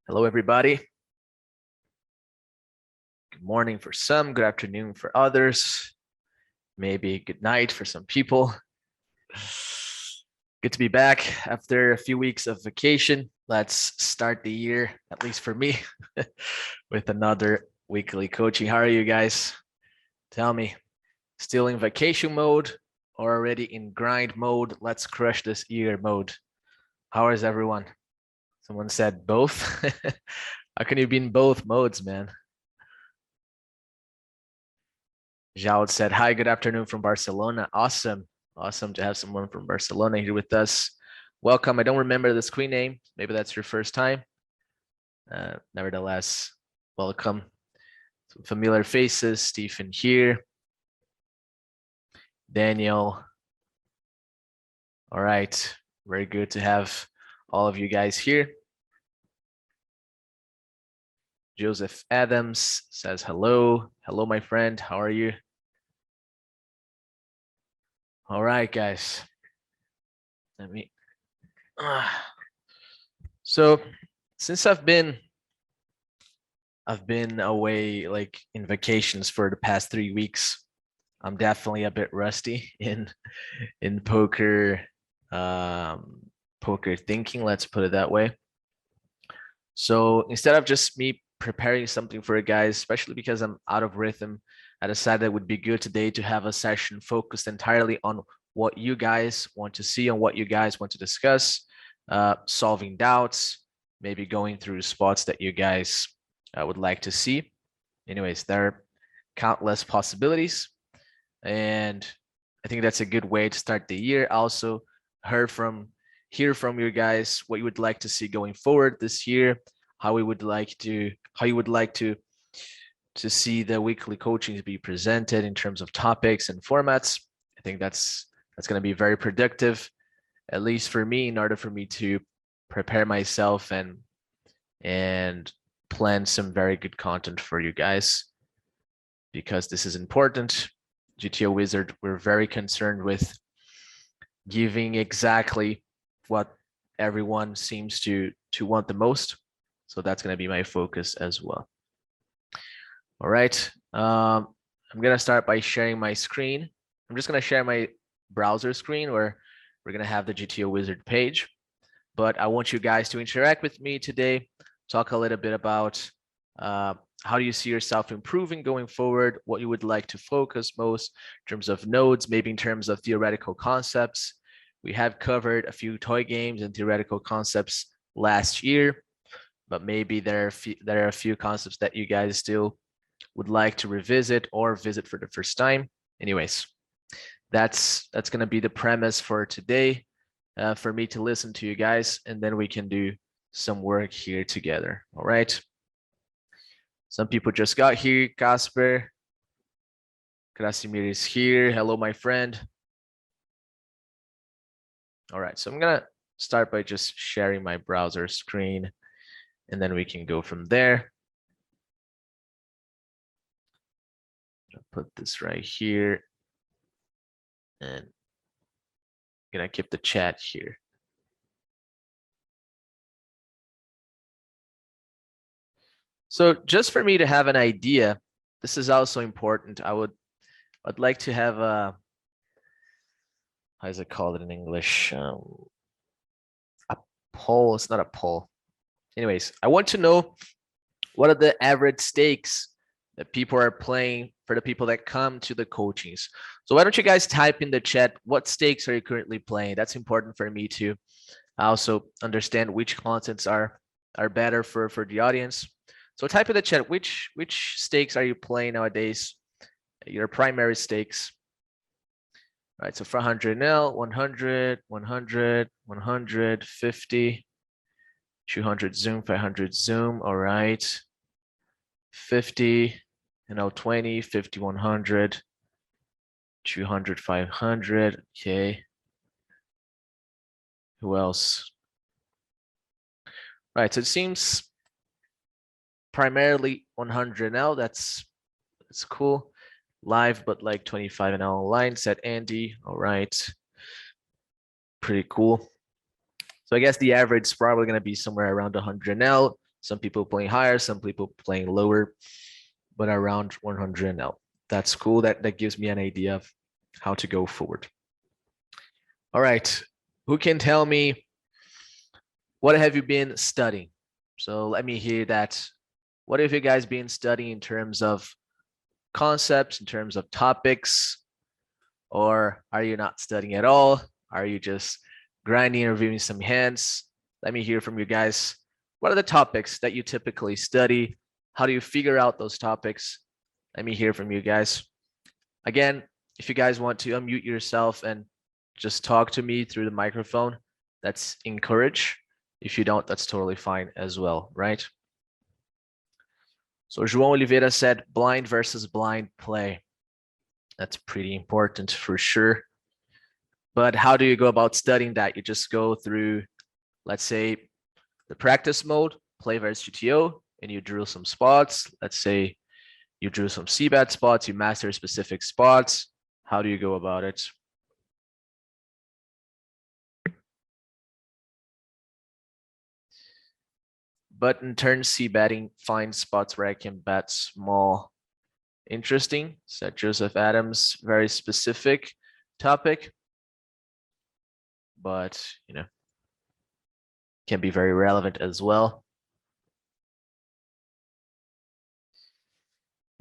Hello, everybody. Good morning for some, good afternoon for others, maybe good night for some people. Good to be back after a few weeks of vacation. Let's start the year, at least for me, with another weekly coaching. How are you guys? Tell me, still in vacation mode or already in grind mode? Let's crush this year mode. How is everyone? Someone said both. How can you be in both modes, man? Jao said, hi, good afternoon from Barcelona. Awesome. Awesome to have someone from Barcelona here with us. Welcome. I don't remember the screen name. Maybe that's your first time. Nevertheless, welcome. Some familiar faces. Stephen here. Daniel. All right. Very good to have all of you guys here. Joseph Adams says hello. Hello, my friend. How are you? All right, guys. Let me. So since I've been away like in vacations for the past 3 weeks, I'm definitely a bit rusty in poker poker thinking, let's put it that way. So instead of just me preparing something for you guys, especially because I'm out of rhythm, I decided it would be good today to have a session focused entirely on what you guys want to see and what you guys want to discuss, solving doubts, maybe going through spots that you guys would like to see. Anyways, there are countless possibilities, and I think that's a good way to start the year. Also, hear from you guys what you would like to see going forward this year, how you would like to see the weekly coaching to be presented in terms of topics and formats. I think that's going to be very productive, at least for me, in order for me to prepare myself and plan some very good content for you guys, because this is important. GTO Wizard, we're very concerned with giving exactly what everyone seems to want the most. So that's going to be my focus as well. All right. I'm going to start by sharing my screen. I'm just going to share my browser screen where we're going to have the GTO Wizard page. But I want you guys to interact with me today, talk a little bit about how do you see yourself improving going forward, what you would like to focus most in terms of nodes, maybe in terms of theoretical concepts. We have covered a few toy games and theoretical concepts last year, but maybe there are a few concepts that you guys still would like to revisit or visit for the first time. Anyways, that's going to be the premise for today, for me to listen to you guys, and then we can do some work here together. All right. Some people just got here. Casper, Krasimir is here. Hello, my friend. All right, so I'm gonna start by just sharing my browser screen, and then we can go from there. I'll put this right here, and I'm gonna keep the chat here. So just for me to have an idea, this is also important. I'd like to have a, how is it called in English? A poll. It's not a poll. Anyways, I want to know what are the average stakes that people are playing for the people that come to the coachings. So why don't you guys type in the chat, what stakes are you currently playing? That's important for me to also understand which contents are better for the audience. So type in the chat, which stakes are you playing nowadays? Your primary stakes. All right, so 400 L, 100, 100, 100, 50, 200 Zoom, 500 Zoom. All right, 50, 20, 50, 100, 200, 500. Okay. Who else? Right, so it seems primarily 100 now. That's cool. Live, but like 25 an hour online, said Andy. All right. Pretty cool. So I guess the average is probably going to be somewhere around 100 now. Some people playing higher, some people playing lower, but around 100 now. That's cool. That gives me an idea of how to go forward. All right. Who can tell me what have you been studying? So let me hear that. What have you guys been studying in terms of concepts, in terms of topics, or are you not studying at all? Are you just grinding and reviewing some hands? Let me hear from you guys. What are the topics that you typically study? How do you figure out those topics? Let me hear from you guys. Again, if you guys want to unmute yourself and just talk to me through the microphone, that's encouraged. If you don't, that's totally fine as well, right? So João Oliveira said blind versus blind play. That's pretty important for sure. But how do you go about studying that? You just go through, let's say, the practice mode, play versus GTO, and you drill some spots. Let's say you drew some CBAT spots, you master specific spots. How do you go about it? Button turn C betting, find spots where I can bet small. Interesting, said Joseph Adams, very specific topic, but can be very relevant as well.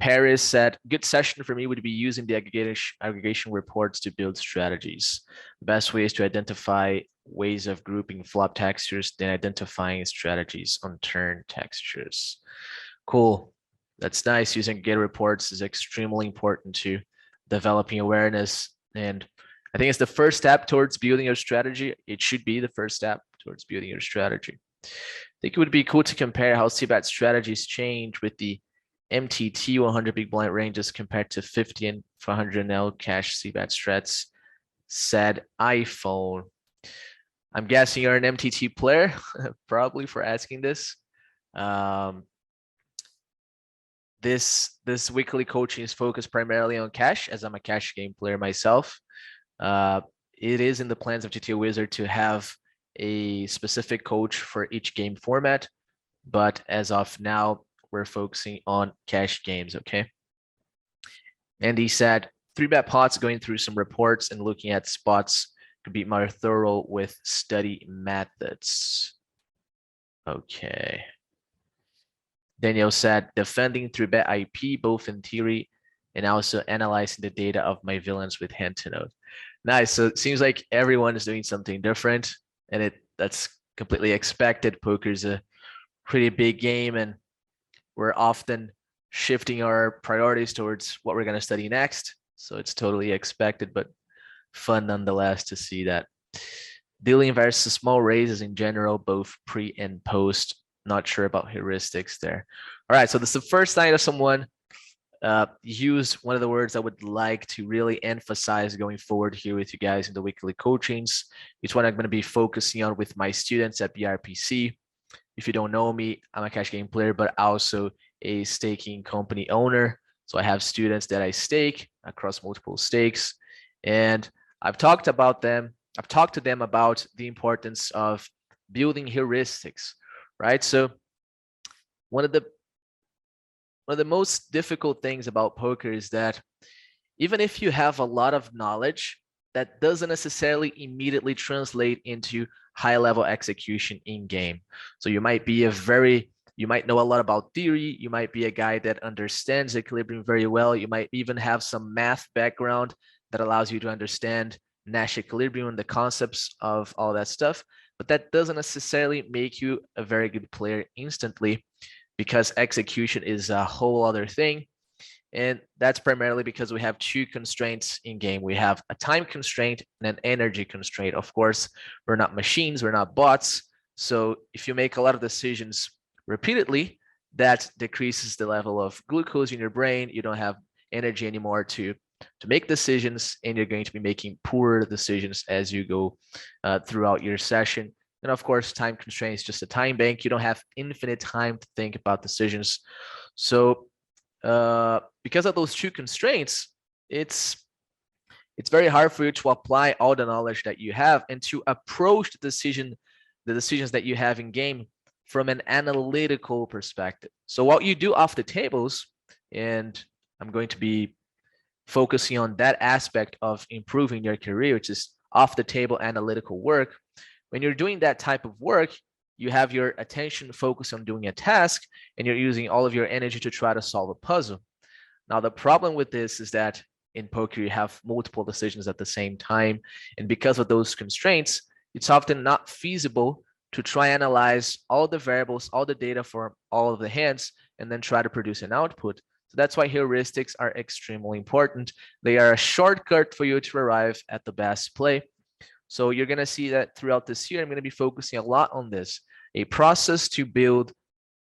Paris said, good session for me would be using the aggregation reports to build strategies. The best way is to identify ways of grouping flop textures, then identifying strategies on turn textures. Cool. That's nice. Using aggregated reports is extremely important to developing awareness. And I think it's the first step towards building your strategy. It should be the first step towards building your strategy. I think it would be cool to compare how CBAT strategies change with the MTT 100 big blind ranges compared to 50 and 400 L cash CBAT strats, said iPhone. I'm guessing you're an MTT player, probably for asking this. This weekly coaching is focused primarily on cash, as I'm a cash game player myself. It is in the plans of GTO Wizard to have a specific coach for each game format, but as of now, we're focusing on cash games, okay? And he said, 3-bet pots, going through some reports and looking at spots could be more thorough with study methods. Okay. Daniel said, defending 3-bet IP, both in theory and also analyzing the data of my villains with hand to node. Nice. So it seems like everyone is doing something different, and that's completely expected. Poker is a pretty big game, and we're often shifting our priorities towards what we're going to study next. So it's totally expected, but fun nonetheless to see that. Dealing versus small raises in general, both pre and post. Not sure about heuristics there. All right, so this is the first time that someone used one of the words I would like to really emphasize going forward here with you guys in the weekly coachings. It's what I'm going to be focusing on with my students at BRPC. If you don't know me, I'm a cash game player, but also a staking company owner. So I have students that I stake across multiple stakes, and I've talked to them about the importance of building heuristics, right? So one of the most difficult things about poker is that even if you have a lot of knowledge, that doesn't necessarily immediately translate into high level execution in game. So you might know a lot about theory. You might be a guy that understands equilibrium very well. You might even have some math background that allows you to understand Nash equilibrium and the concepts of all that stuff. But that doesn't necessarily make you a very good player instantly, because execution is a whole other thing. And that's primarily because we have two constraints in game. We have a time constraint and an energy constraint. Of course, we're not machines, we're not bots. So if you make a lot of decisions repeatedly, that decreases the level of glucose in your brain. You don't have energy anymore to make decisions, and you're going to be making poor decisions as you go throughout your session. And of course, time constraints, just a time bank. You don't have infinite time to think about decisions. So because of those two constraints, it's very hard for you to apply all the knowledge that you have and to approach the decisions that you have in game from an analytical perspective. So what you do off the tables, and I'm going to be focusing on that aspect of improving your career, which is off the table analytical work. When you're doing that type of work, you have your attention focused on doing a task and you're using all of your energy to try to solve a puzzle. Now, the problem with this is that in poker, you have multiple decisions at the same time. And because of those constraints, it's often not feasible to try and analyze all the variables, all the data for all of the hands, and then try to produce an output. So that's why heuristics are extremely important. They are a shortcut for you to arrive at the best play. So you're going to see that throughout this year, I'm going to be focusing a lot on this, a process to build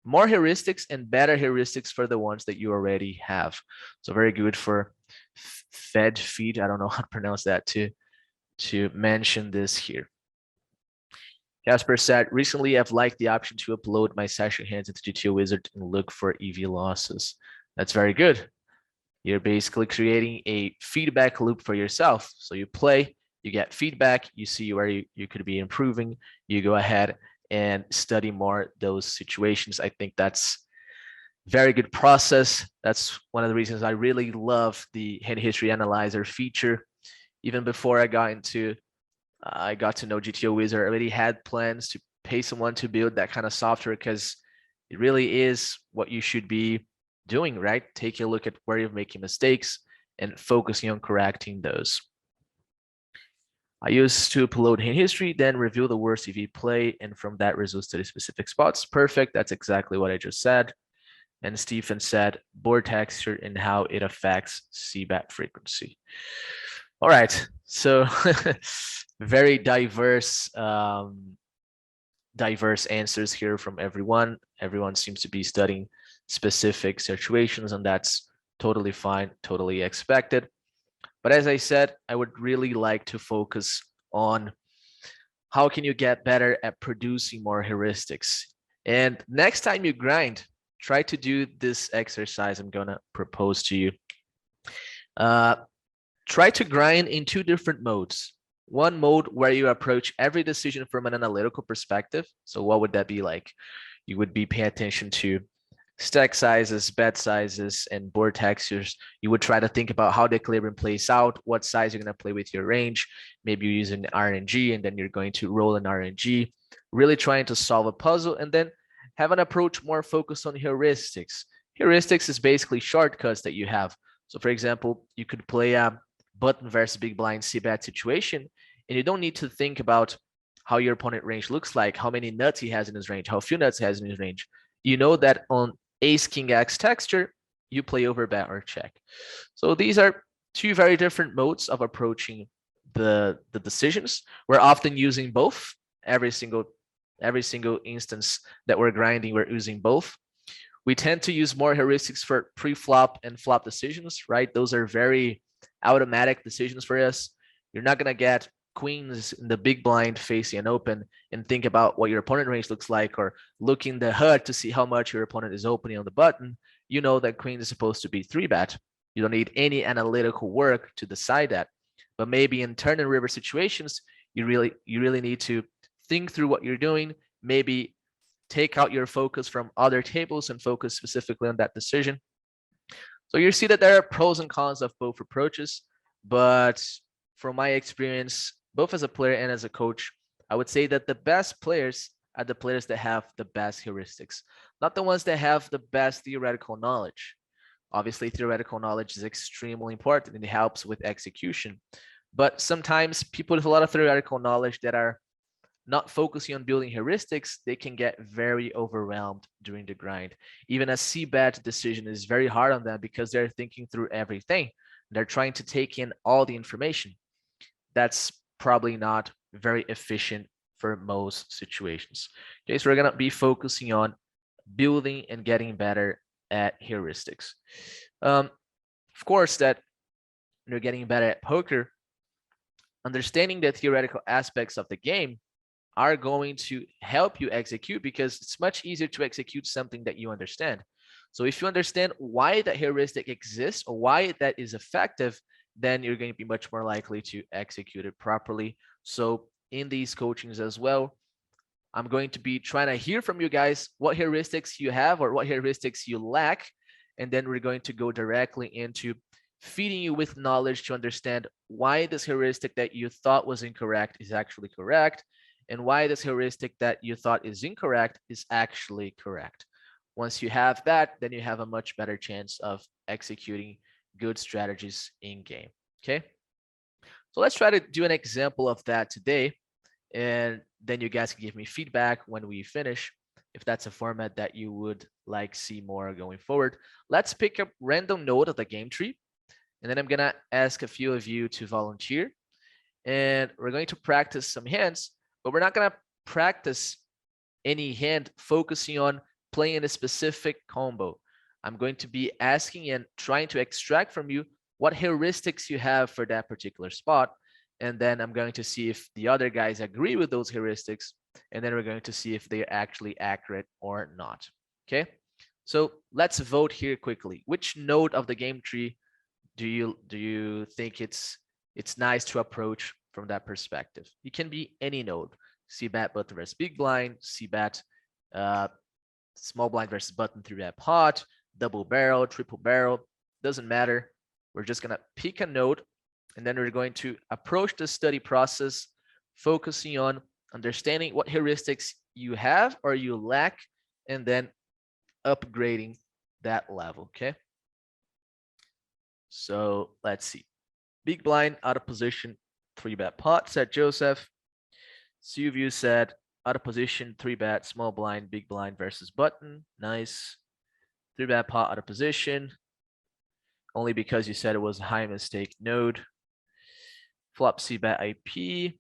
more heuristics and better heuristics for the ones that you already have. So very good for feed. I don't know how to pronounce that to mention this here. Casper said, recently I've liked the option to upload my session hands into GTO Wizard and look for EV losses. That's very good. You're basically creating a feedback loop for yourself. So you play, you get feedback, you see where you could be improving, you go ahead and study more those situations. I think that's very good process. That's one of the reasons I really love the hand history analyzer feature. Even before I got to know GTO Wizard, I already had plans to pay someone to build that kind of software because it really is what you should be doing, right? Taking a look at where you're making mistakes and focusing on correcting those. I used to upload hand history, then review the worst EV play, and from that results to the specific spots. Perfect. That's exactly what I just said. And Stephen said board texture and how it affects CBAT frequency. All right. So very diverse answers here from everyone. Everyone seems to be studying specific situations, and that's totally fine, totally expected. But as I said, I would really like to focus on how can you get better at producing more heuristics. And next time you grind, try to do this exercise I'm going to propose to you. Try to grind in two different modes. One mode where you approach every decision from an analytical perspective. So what would that be like? You would be paying attention to stack sizes, bet sizes, and board textures. You would try to think about how the equilibrium plays out, what size you're going to play with your range. Maybe you're using RNG, and then you're going to roll an RNG, really trying to solve a puzzle, and then have an approach more focused on heuristics. Heuristics is basically shortcuts that you have. So for example, you could play a button versus big blind c-bet situation, and you don't need to think about how your opponent range looks like, how many nuts he has in his range, how few nuts he has in his range. You know that on ace king x texture, you play over bet or check. So these are two very different modes of approaching the decisions. We're often using both. Every single instance that we're grinding, we're using both. We tend to use more heuristics for pre-flop and flop decisions, right? Those are very automatic decisions for us. You're not going to get queens in the big blind facing an open and think about what your opponent range looks like, or look in the HUD to see how much your opponent is opening on the button. You know that queen is supposed to be 3-bet. You don't need any analytical work to decide that. But maybe in turn and river situations, you really need to think through what you're doing, maybe take out your focus from other tables and focus specifically on that decision. So you see that there are pros and cons of both approaches, but from my experience, both as a player and as a coach, I would say that the best players are the players that have the best heuristics, not the ones that have the best theoretical knowledge. Obviously, theoretical knowledge is extremely important and it helps with execution. But sometimes people with a lot of theoretical knowledge that are not focusing on building heuristics, they can get very overwhelmed during the grind. Even a c-bet decision is very hard on them because they're thinking through everything. They're trying to take in all the information. That's probably not very efficient for most situations. Okay, so we're going to be focusing on building and getting better at heuristics. Of course, that you're getting better at poker, understanding the theoretical aspects of the game are going to help you execute, because it's much easier to execute something that you understand. So if you understand why that heuristic exists or why that is effective, then you're going to be much more likely to execute it properly. So in these coachings as well, I'm going to be trying to hear from you guys what heuristics you have or what heuristics you lack. And then we're going to go directly into feeding you with knowledge to understand why this heuristic that you thought was incorrect is actually correct, and why this heuristic that you thought is incorrect is actually correct. Once you have that, then you have a much better chance of executing good strategies in game. Okay, so let's try to do an example of that today, and then you guys can give me feedback when we finish if that's a format that you would like see more going forward. Let's pick a random node of the game tree, and then I'm gonna ask a few of you to volunteer, and we're going to practice some hands, but we're not gonna practice any hand focusing on playing a specific combo. I'm going to be asking and trying to extract from you what heuristics you have for that particular spot. And then I'm going to see if the other guys agree with those heuristics. And then we're going to see if they're actually accurate or not. Okay, so let's vote here quickly. Which node of the game tree do you think it's nice to approach from that perspective? It can be any node. C-bet button versus big blind, C-bet small blind versus button 3-bet pot, double barrel, triple barrel, doesn't matter. We're just gonna pick a node, and then we're going to approach the study process focusing on understanding what heuristics you have or you lack, and then upgrading that level. Okay, so let's see. Big blind out of position, 3-bet pot, said Joseph. Silvio said out of position, 3-bet, small blind, big blind versus button. Nice. 3-bet pot out of position, only because you said it was a high mistake node. Flop C-bet IP.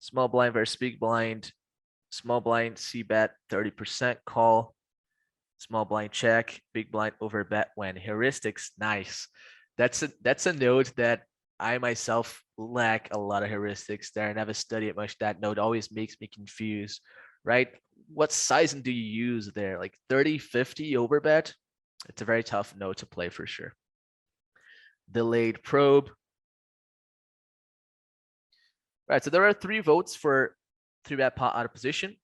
Small blind versus big blind. Small blind C-bet 30% call. Small blind check. Big blind over bet when heuristics. Nice. That's a node that I myself lack a lot of heuristics there. I never study it much. That node always makes me confused, right? What sizing do you use there? Like 30, 50 over bet? It's a very tough node to play for sure. Delayed probe. Right, so there are 3 votes for 3-bet pot out of position.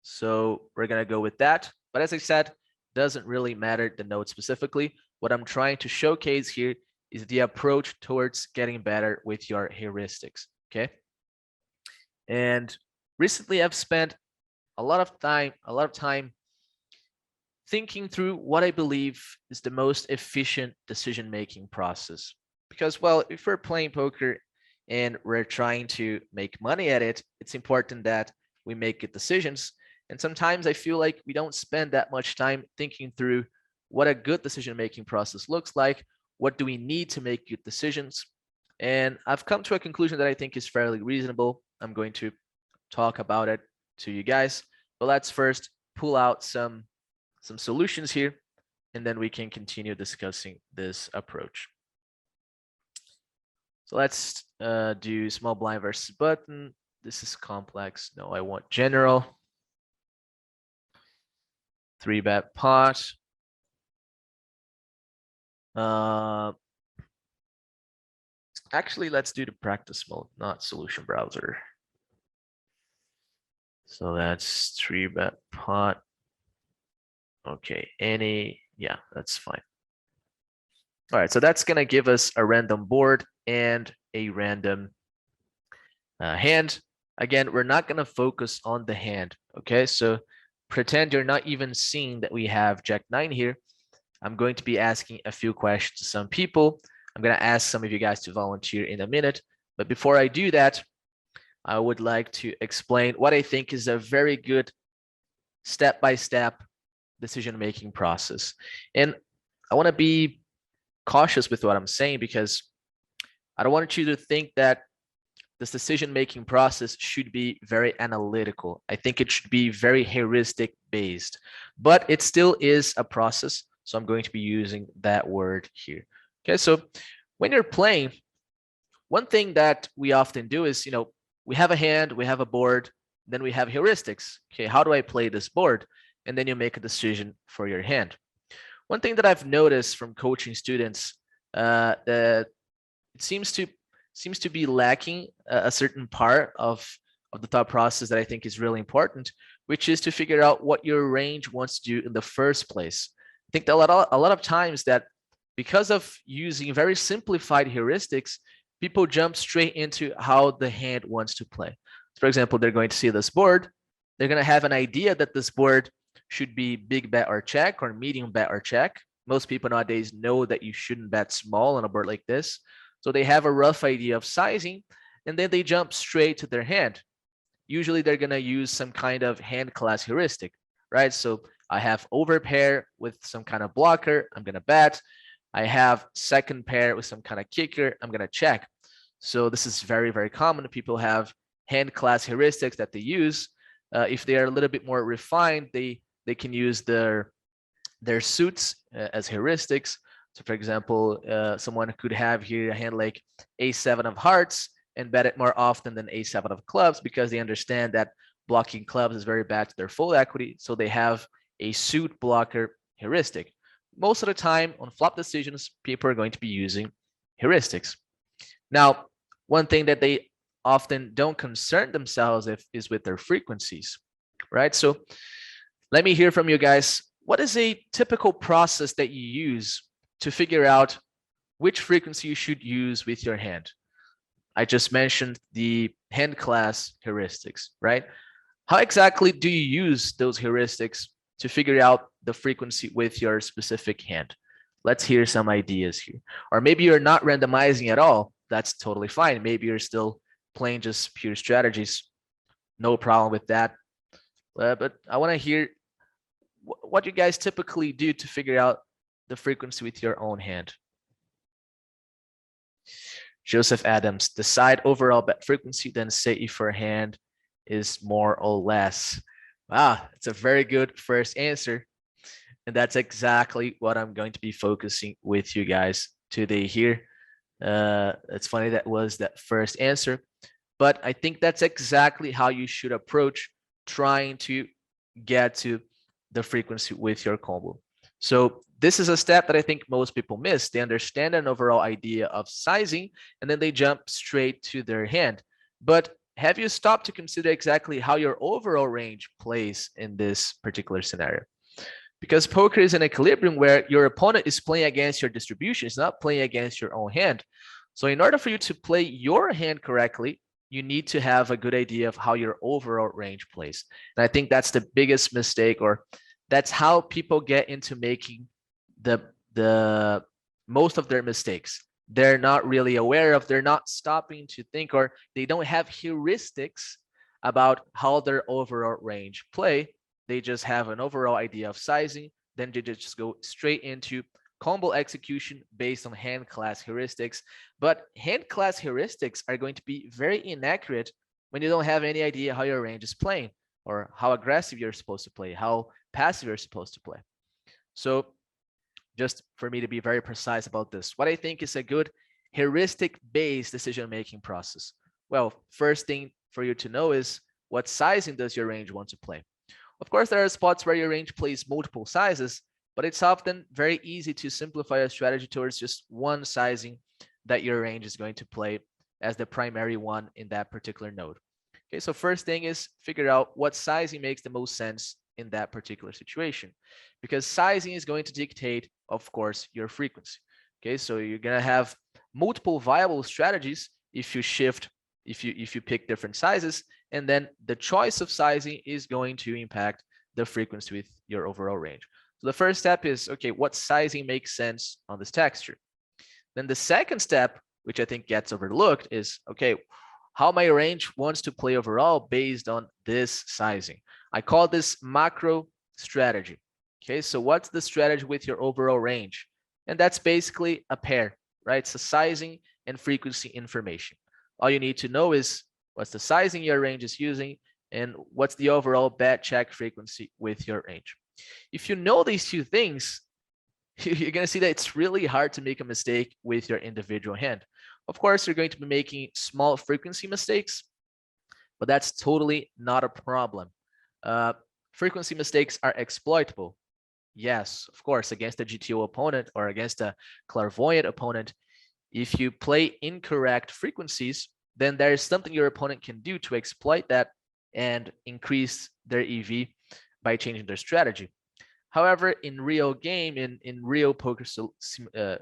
So we're gonna go with that. But as I said, doesn't really matter the node specifically. What I'm trying to showcase here is the approach towards getting better with your heuristics, okay? And recently I've spent a lot of time thinking through what I believe is the most efficient decision-making process. Because, well, if we're playing poker and we're trying to make money at it, it's important that we make good decisions. And sometimes I feel like we don't spend that much time thinking through what a good decision-making process looks like. What do we need to make good decisions? And I've come to a conclusion that I think is fairly reasonable. I'm going to talk about it to you guys, but let's first pull out some solutions here, and then we can continue discussing this approach. So let's do small blind versus button. This is complex. No, I want general. 3-bet pot. Actually, let's do the practice mode, not solution browser. So that's 3-bet pot. Okay, yeah, that's fine. All right, so that's gonna give us a random board and a random hand. Again, we're not gonna focus on the hand, okay? So pretend you're not even seeing that we have Jack-9 here. I'm going to be asking a few questions to some people. I'm gonna ask some of you guys to volunteer in a minute, but before I do that, I would like to explain what I think is a very good step-by-step decision-making process. And I wanna be cautious with what I'm saying because I don't want you to think that this decision-making process should be very analytical. I think it should be very heuristic based, but it still is a process. So I'm going to be using that word here. Okay, so when you're playing, one thing that we often do is, we have a hand, we have a board, then we have heuristics. Okay, how do I play this board? And then you make a decision for your hand. One thing that I've noticed from coaching students that it seems to be lacking a certain part of of the thought process that I think is really important, which is to figure out what your range wants to do in the first place. I think that a lot of times that because of using very simplified heuristics, people jump straight into how the hand wants to play. For example, they're going to see this board. They're going to have an idea that this board should be big bet or check or medium bet or check. Most people nowadays know that you shouldn't bet small on a board like this. So they have a rough idea of sizing, and then they jump straight to their hand. Usually they're going to use some kind of hand class heuristic, right? So I have overpair with some kind of blocker, I'm going to bet. I have second pair with some kind of kicker, I'm going to check. So this is very, very common. People have hand class heuristics that they use. If they are a little bit more refined, they can use their suits as heuristics. So for example, someone could have here a hand like A7 of hearts and bet it more often than A7 of clubs because they understand that blocking clubs is very bad to their full equity. So they have a suit blocker heuristic. Most of the time on flop decisions, people are going to be using heuristics. Now, one thing that they often don't concern themselves with is with their frequencies, right? So let me hear from you guys. What is a typical process that you use to figure out which frequency you should use with your hand? I just mentioned the hand class heuristics, right? How exactly do you use those heuristics to figure out the frequency with your specific hand? Let's hear some ideas here. Or maybe you're not randomizing at all. That's totally fine. Maybe you're still playing just pure strategies. No problem with that. But I want to hear what you guys typically do to figure out the frequency with your own hand. Joseph Adams, decide overall bet frequency, then say if your hand is more or less. Wow, it's a very good first answer. And that's exactly what I'm going to be focusing with you guys today here. It's funny that was that first answer, but I think that's exactly how you should approach trying to get to the frequency with your combo. So this is a step that I think most people miss. They understand an overall idea of sizing, and then they jump straight to their hand. But have you stopped to consider exactly how your overall range plays in this particular scenario? Because poker is an equilibrium where your opponent is playing against your distribution, it's not playing against your own hand. So in order for you to play your hand correctly, you need to have a good idea of how your overall range plays. And I think that's the biggest mistake, or that's how people get into making the most of their mistakes. They're not really aware of, they're not stopping to think, or they don't have heuristics about how their overall range play. They just have an overall idea of sizing, then they just go straight into combo execution based on hand class heuristics. But hand class heuristics are going to be very inaccurate when you don't have any idea how your range is playing, or how aggressive you're supposed to play, how passive you're supposed to play. So just for me to be very precise about this, what I think is a good heuristic-based decision-making process. Well, first thing for you to know is what sizing does your range want to play? Of course, there are spots where your range plays multiple sizes, but it's often very easy to simplify a strategy towards just one sizing that your range is going to play as the primary one in that particular node. Okay, so first thing is figure out what sizing makes the most sense in that particular situation, because sizing is going to dictate, of course, your frequency. Okay, so you're gonna have multiple viable strategies if you shift, if you pick different sizes, and then the choice of sizing is going to impact the frequency with your overall range. So the first step is, okay, what sizing makes sense on this texture? Then the second step, which I think gets overlooked, is, okay, how my range wants to play overall based on this sizing. I call this macro strategy. Okay, so what's the strategy with your overall range? And that's basically a pair, right? So sizing and frequency information. All you need to know is what's the sizing your range is using and what's the overall bet check frequency with your range. If you know these two things, you're going to see that it's really hard to make a mistake with your individual hand. Of course, you're going to be making small frequency mistakes, but that's totally not a problem. Frequency mistakes are exploitable. Yes, of course, against a GTO opponent or against a clairvoyant opponent, if you play incorrect frequencies, then there is something your opponent can do to exploit that and increase their EV by changing their strategy. However, in real game, in real poker,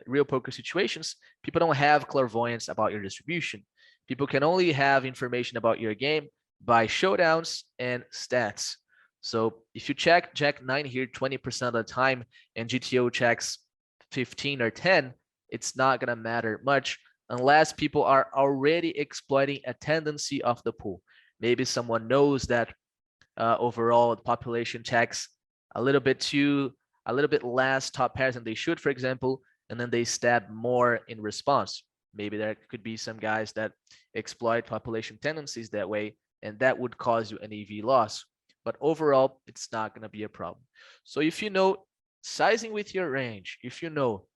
real poker situations, people don't have clairvoyance about your distribution. People can only have information about your game by showdowns and stats. So if you check Jack 9 here 20% of the time and GTO checks 15 or 10, it's not going to matter much unless people are already exploiting a tendency of the pool. Maybe someone knows that overall the population checks a little bit less top pairs than they should, for example, and then they stab more in response. Maybe there could be some guys that exploit population tendencies that way, and that would cause you an EV loss. But overall, it's not going to be a problem. So if you know sizing with your range, if you know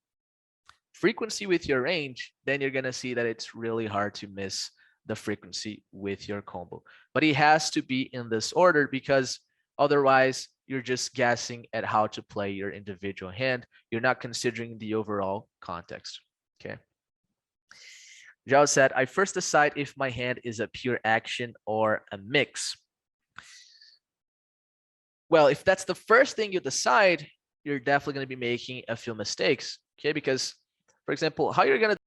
frequency with your range, then you're going to see that it's really hard to miss the frequency with your combo. But it has to be in this order, because otherwise you're just guessing at how to play your individual hand. You're not considering the overall context. Okay. Zhao said, I first decide if my hand is a pure action or a mix. Well, if that's the first thing you decide, you're definitely going to be making a few mistakes. Okay, because for example, how you're going to